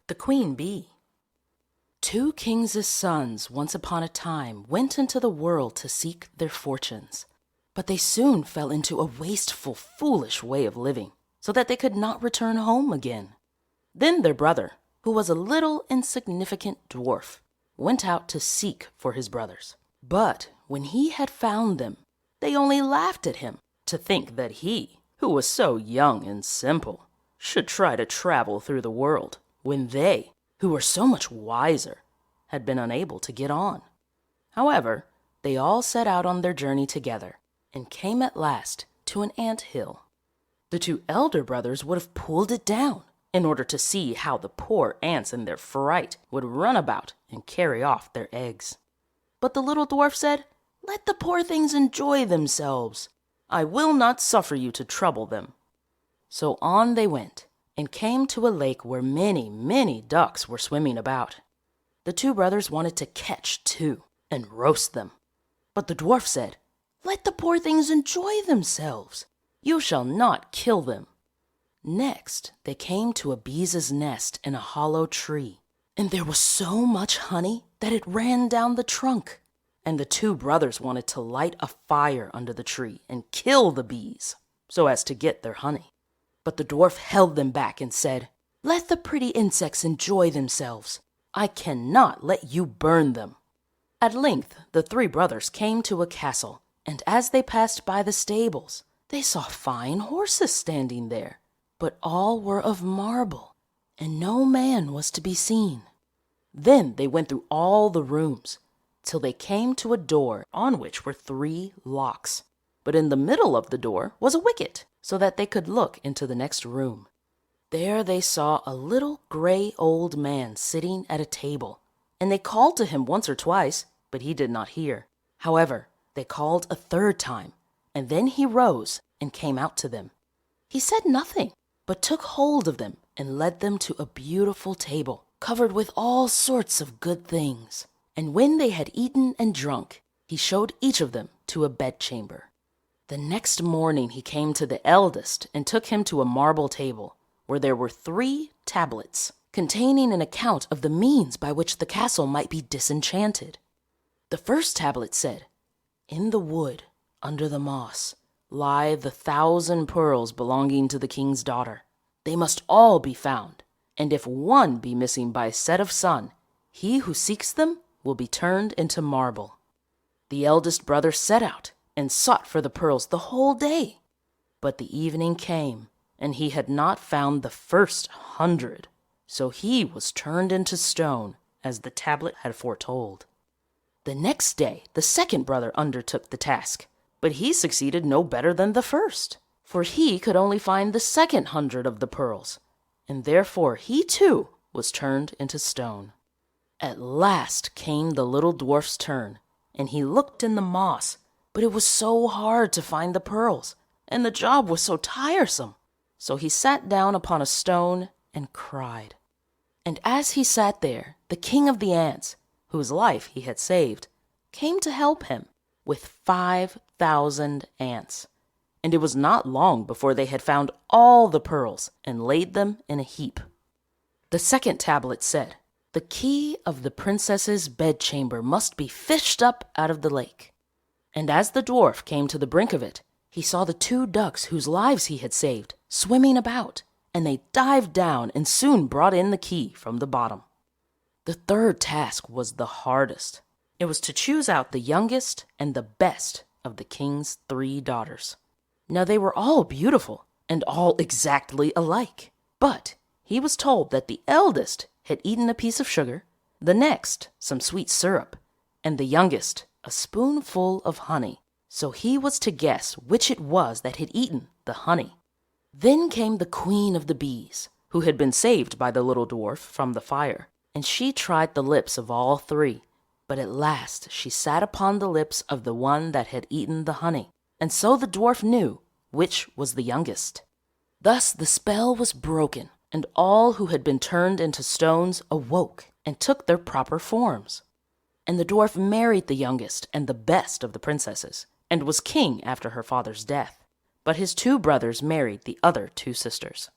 The Queen Bee. Two kings' sons once upon a time went into the world to seek their fortunes, but they soon fell into a wasteful, foolish way of living, so that they could not return home again. Then their brother, who was a little insignificant dwarf, went out to seek for his brothers. But when he had found them, they only laughed at him, to think that he, who was so young and simple, should try to travel through the world, when they, who were so much wiser, had been unable to get on. However, they all set out on their journey together, and came at last to an ant hill. The two elder brothers would have pulled it down, in order to see how the poor ants in their fright would run about and carry off their eggs. But the little dwarf said, "Let the poor things enjoy themselves. I will not suffer you to trouble them." So on they went, and came to a lake where many, many ducks were swimming about. The two brothers wanted to catch two and roast them. But the dwarf said, "Let the poor things enjoy themselves. You shall not kill them." Next, they came to a bee's nest in a hollow tree, and there was so much honey that it ran down the trunk. And the two brothers wanted to light a fire under the tree and kill the bees, so as to get their honey. But the dwarf held them back and said, "Let the pretty insects enjoy themselves. I cannot let you burn them." At length, the three brothers came to a castle, and as they passed by the stables, they saw fine horses standing there, but all were of marble, and no man was to be seen. Then they went through all the rooms, till they came to a door on which were 3 locks. But in the middle of the door was a wicket, so that they could look into the next room. There they saw a little gray old man sitting at a table, and they called to him once or twice, but he did not hear. However, they called a third time, and then he rose and came out to them. He said nothing, but took hold of them and led them to a beautiful table, covered with all sorts of good things. And when they had eaten and drunk, he showed each of them to a bedchamber. The next morning he came to the eldest and took him to a marble table, where there were 3 tablets, containing an account of the means by which the castle might be disenchanted. The first tablet said, "In the wood, under the moss, lie the 1,000 pearls belonging to the king's daughter. They must all be found, and if one be missing by set of sun, he who seeks them will be turned into marble." The eldest brother set out and sought for the pearls the whole day. But the evening came, and he had not found the first 100, so he was turned into stone, as the tablet had foretold. The next day the second brother undertook the task, but he succeeded no better than the first, for he could only find the second 100 of the pearls, and therefore he too was turned into stone. At last came the little dwarf's turn, and he looked in the moss, but it was so hard to find the pearls, and the job was so tiresome. So he sat down upon a stone and cried. And as he sat there, the king of the ants, whose life he had saved, came to help him with 5,000 ants. And it was not long before they had found all the pearls and laid them in a heap. The second tablet said, "The key of the princess's bedchamber must be fished up out of the lake." And as the dwarf came to the brink of it, he saw the 2 ducks whose lives he had saved swimming about, and they dived down and soon brought in the key from the bottom. The third task was the hardest. It was to choose out the youngest and the best of the king's 3 daughters. Now they were all beautiful and all exactly alike, but he was told that the eldest had eaten a piece of sugar, the next some sweet syrup, and the youngest a spoonful of honey. So he was to guess which it was that had eaten the honey. Then came the queen of the bees, who had been saved by the little dwarf from the fire, and she tried the lips of all 3, but at last she sat upon the lips of the one that had eaten the honey, and so the dwarf knew which was the youngest. Thus the spell was broken, and all who had been turned into stones awoke and took their proper forms. And the dwarf married the youngest and the best of the princesses, and was king after her father's death. But his 2 brothers married the other 2 sisters.